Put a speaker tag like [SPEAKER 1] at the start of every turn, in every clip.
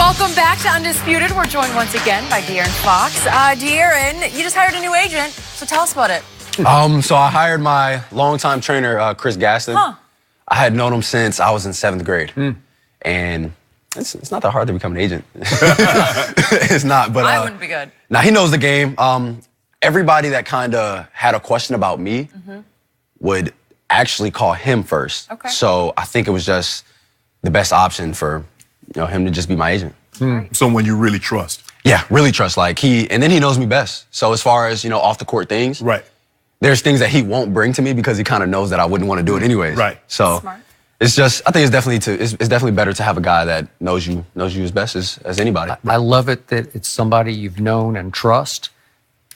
[SPEAKER 1] Welcome back to Undisputed. We're joined once again by De'Aaron Fox. De'Aaron, you just hired a new agent, so tell us about it.
[SPEAKER 2] So I hired my longtime trainer, Chris Gaston. I had known him since I was in 7th grade. And it's not that hard to become an agent. It's not, but
[SPEAKER 1] I wouldn't be good.
[SPEAKER 2] Now he knows the game. Everybody that kind of had a question about me would actually call him first.
[SPEAKER 1] Okay.
[SPEAKER 2] So I think it was just the best option for him to just be my agent.
[SPEAKER 3] Someone you really trust.
[SPEAKER 2] Yeah, really trust. And then he knows me best. So as far as off the court things,
[SPEAKER 3] Right.
[SPEAKER 2] there's things that he won't bring to me because he kind of knows that I wouldn't want to do it anyways.
[SPEAKER 3] Right.
[SPEAKER 2] So
[SPEAKER 1] Smart.
[SPEAKER 2] it's just, I think it's definitely better to have a guy that knows you as best as anybody.
[SPEAKER 4] I love it that it's somebody you've known and trust.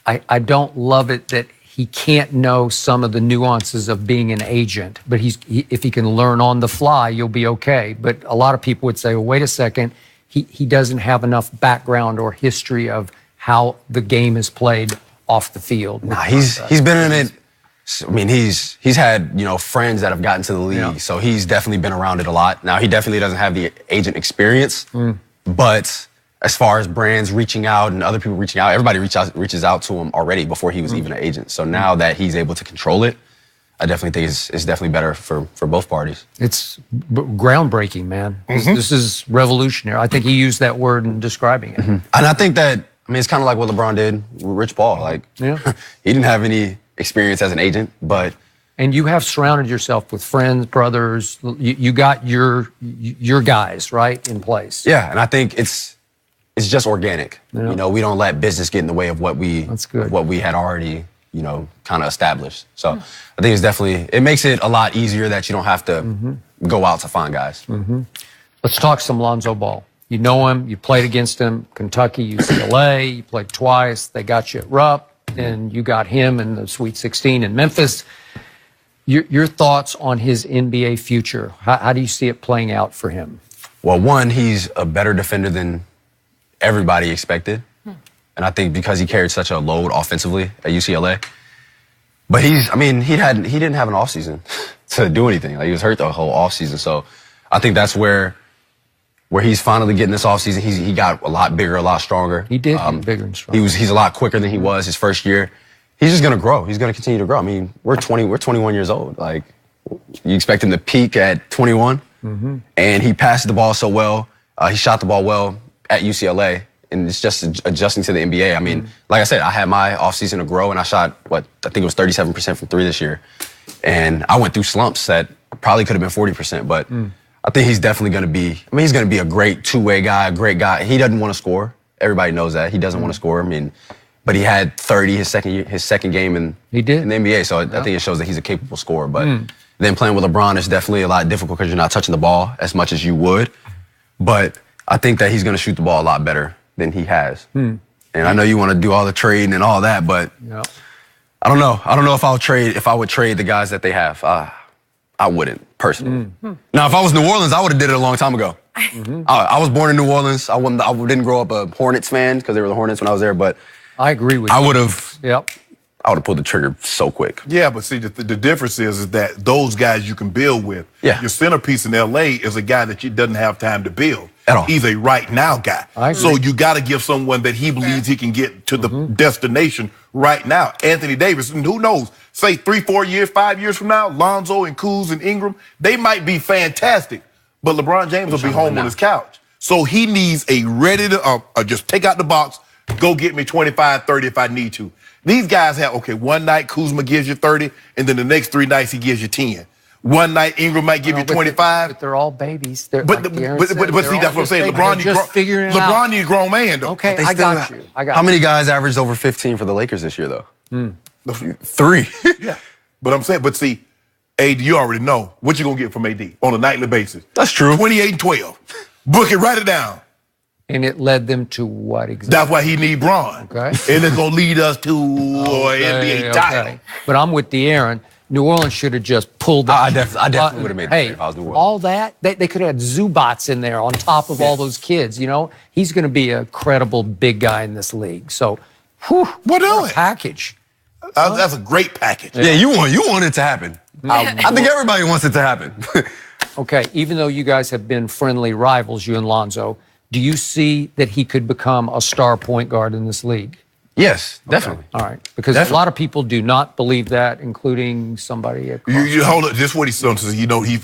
[SPEAKER 4] I don't love it that he can't know some of the nuances of being an agent, but if he can learn on the fly, you'll be okay. But a lot of people would say, well, wait a second, he doesn't have enough background or history of how the game is played off the field.
[SPEAKER 2] Nah, he's been in it. I mean, he's had friends that have gotten to the league, so he's definitely been around it a lot. Now he definitely doesn't have the agent experience, but as far as brands reaching out and other people reaching out, everybody reaches out to him already before he was even an agent. So now that he's able to control it, I definitely think it's definitely better for both parties.
[SPEAKER 4] It's groundbreaking, man. This is revolutionary. I think he used that word in describing it.
[SPEAKER 2] And I think that, it's kind of like what LeBron did with Rich Paul. He didn't have any experience as an agent, but...
[SPEAKER 4] And you have surrounded yourself with friends, brothers. You got your guys, right, in place.
[SPEAKER 2] Yeah, and I think it's just organic.
[SPEAKER 4] Yeah.
[SPEAKER 2] We don't let business get in the way of what we had already, kind of established. So I think it makes it a lot easier that you don't have to go out to find guys.
[SPEAKER 4] Let's talk some Lonzo Ball. You know him, you played against him, Kentucky, UCLA, you played twice, they got you at Rupp, and you got him in the Sweet 16 in Memphis. Your thoughts on his NBA future? How do you see it playing out for him?
[SPEAKER 2] Well, one, he's a better defender than everybody expected. And I think because he carried such a load offensively at UCLA. But he didn't have an offseason to do anything. He was hurt the whole offseason. So I think that's where he's finally getting this offseason. He got a lot bigger, a lot stronger.
[SPEAKER 4] He did get bigger and stronger.
[SPEAKER 2] He's a lot quicker than he was his first year. He's just gonna grow. He's gonna continue to grow. We're 21 years old. You expect him to peak at 21, and he passed the ball so well. He shot the ball well at UCLA, and it's just adjusting to the NBA. Like I said, I had my offseason to grow, and I shot, I think it was 37% from 3 this year. And I went through slumps that probably could have been 40%, but I think he's definitely going to be, he's going to be a great two-way guy, a great guy. He doesn't want to score. Everybody knows that. He doesn't want to score. But he had 30 his second game in the NBA, so I think it shows that he's a capable scorer. But then playing with LeBron is definitely a lot difficult because you're not touching the ball as much as you would. But I think that he's going to shoot the ball a lot better than he has. And I know you want to do all the trading and all that, but I don't know. I don't know if I would trade the guys that they have. I wouldn't, personally. Now, if I was New Orleans, I would have did it a long time ago. I was born in New Orleans. I didn't grow up a Hornets fan because they were the Hornets when I was there, but
[SPEAKER 4] I agree with you.
[SPEAKER 2] I would have pulled the trigger so quick.
[SPEAKER 3] Yeah, but see, the difference is that those guys you can build with.
[SPEAKER 2] Yeah.
[SPEAKER 3] Your centerpiece in L.A. is a guy that doesn't have time to build.
[SPEAKER 2] At all.
[SPEAKER 3] He's a right-now guy. So you got to give someone that he believes he can get to the destination right now. Anthony Davis, and who knows, say 3, 4 years, 5 years from now, Lonzo and Kuz and Ingram, they might be fantastic, but LeBron James will be home on his couch. So he needs a ready to just take out the box, go get me 25, 30 if I need to. These guys have, one night Kuzma gives you 30, and then the next 3 nights he gives you 10. One night Ingram might give you 25.
[SPEAKER 4] But they're all babies.
[SPEAKER 3] But see, that's what I'm saying. LeBron needs a grown man, though.
[SPEAKER 4] Okay, I got you.
[SPEAKER 2] How many guys averaged over 15 for the Lakers this year, though? 3.
[SPEAKER 3] Yeah. But I'm saying, see, AD, you already know what you're going to get from AD on a nightly basis.
[SPEAKER 2] That's true.
[SPEAKER 3] 28 and 12. Book it, write it down.
[SPEAKER 4] And it led them to what exactly?
[SPEAKER 3] That's why he need Bron.
[SPEAKER 4] Okay.
[SPEAKER 3] And it's going to lead us to NBA title.
[SPEAKER 4] But I'm with De'Aaron. New Orleans should have just pulled the
[SPEAKER 2] I definitely would have made the trade if I was New Orleans.
[SPEAKER 4] All that, they could have had Zubats in there on top of all those kids, He's going to be a credible big guy in this league. So, what a package.
[SPEAKER 3] That's a great package.
[SPEAKER 2] Yeah, you want it to happen. I think everybody wants it to happen.
[SPEAKER 4] Okay, even though you guys have been friendly rivals, you and Lonzo, Do you see that he could become a star point guard in this league?
[SPEAKER 2] Yes, definitely.
[SPEAKER 4] All right, because a lot of people do not believe that, including somebody.
[SPEAKER 3] You hold it. This is what he says. You know, he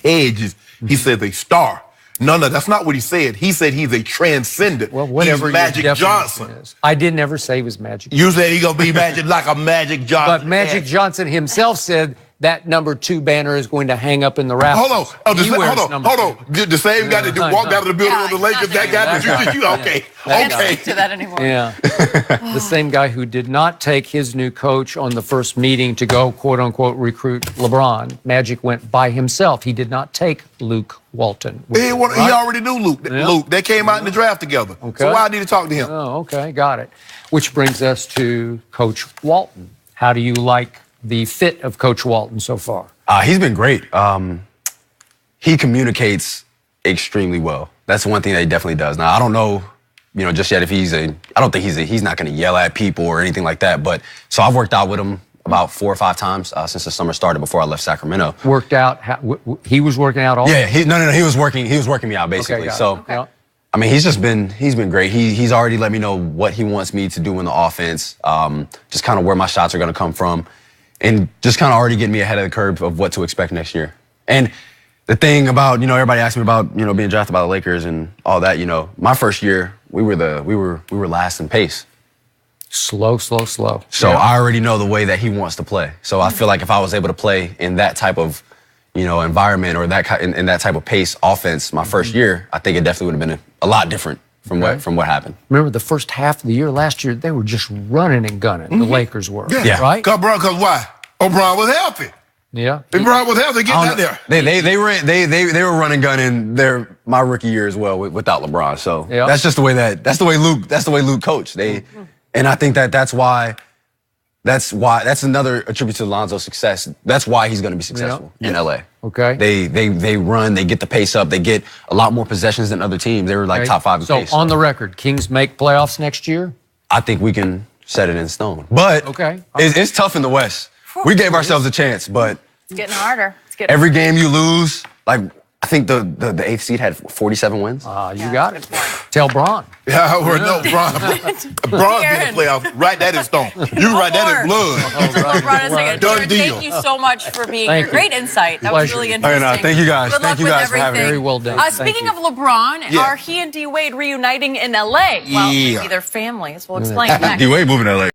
[SPEAKER 3] hedges. He says a star. No, that's not what he said. He said he's a transcendent.
[SPEAKER 4] Well, whatever
[SPEAKER 3] he's Magic
[SPEAKER 4] your
[SPEAKER 3] Johnson
[SPEAKER 4] definition is. I didn't ever say he was Magic.
[SPEAKER 3] You said he gonna be Magic like a Magic Johnson.
[SPEAKER 4] But Magic Johnson himself said that number 2 banner is going to hang up in the rafters.
[SPEAKER 3] Hold on. Hold on. The same guy that walked out of the building on the Lakers, that guy that you okay.
[SPEAKER 1] I can't speak to that anymore.
[SPEAKER 4] Yeah. The same guy who did not take his new coach on the first meeting to go, quote unquote, recruit LeBron. Magic went by himself. He did not take Luke Walton.
[SPEAKER 3] He already knew Luke.
[SPEAKER 4] Yeah.
[SPEAKER 3] Luke, they came out in the draft together.
[SPEAKER 4] Okay.
[SPEAKER 3] So why I need to talk to him?
[SPEAKER 4] Oh, okay. Got it. Which brings us to Coach Walton. How do you like the fit of Coach Walton so far?
[SPEAKER 2] He's been great. He communicates extremely well. That's one thing that he definitely does. Now, I don't know, just yet if I don't think he's not going to yell at people or anything like that. But so I've worked out with him about 4 or 5 times since the summer started before I left Sacramento.
[SPEAKER 4] Worked out? He was working out all?
[SPEAKER 2] Yeah, he was working me out basically.
[SPEAKER 4] Okay,
[SPEAKER 2] I mean, he's been great. He's already let me know what he wants me to do in the offense, just kind of where my shots are going to come from, and just kind of already getting me ahead of the curve of what to expect next year. And the thing about, everybody asked me about, being drafted by the Lakers and all that, my first year, we were last in pace.
[SPEAKER 4] Slow.
[SPEAKER 2] So I already know the way that he wants to play. So I feel like if I was able to play in that type of, environment or in that type of pace offense my first year, I think it definitely would have been a lot different from what happened.
[SPEAKER 4] Remember the first half of the year last year, they were just running and gunning. The Lakers were.
[SPEAKER 3] Yeah.
[SPEAKER 4] Right?
[SPEAKER 3] Cause why? LeBron was healthy.
[SPEAKER 4] Yeah.
[SPEAKER 3] LeBron was healthy getting out there.
[SPEAKER 2] They were running gunning my rookie year as well without LeBron. So
[SPEAKER 4] Yeah.
[SPEAKER 2] that's just the way that's the way Luke coached. And I think that's another attribute to Lonzo's success. That's why he's going to be successful in LA.
[SPEAKER 4] Okay.
[SPEAKER 2] They run, they get the pace up, they get a lot more possessions than other teams. They were like top 5 in pace.
[SPEAKER 4] So on the record, Kings make playoffs next year?
[SPEAKER 2] I think we can set it in stone. But it's tough in the West. We gave ourselves a chance, but
[SPEAKER 1] It's getting harder.
[SPEAKER 2] Every game you lose, like I think the 8th seed had 47 wins.
[SPEAKER 4] You got it. Tell Bron.
[SPEAKER 3] Yeah, Bron did the playoffs. Write that in stone. You can write that in blood.
[SPEAKER 1] Bron, a second.
[SPEAKER 3] Done deal.
[SPEAKER 1] Thank you so much for being here. Great insight. That was really
[SPEAKER 4] Pleasure.
[SPEAKER 1] interesting.
[SPEAKER 2] Thank you guys.
[SPEAKER 1] Good luck
[SPEAKER 2] Thank you
[SPEAKER 1] with
[SPEAKER 2] guys for having
[SPEAKER 1] everything.
[SPEAKER 2] me.
[SPEAKER 4] Very well done.
[SPEAKER 1] Speaking of LeBron, are he and D Wade reuniting in LA? Well, maybe they're families. We'll explain next.
[SPEAKER 2] D Wade moving to LA.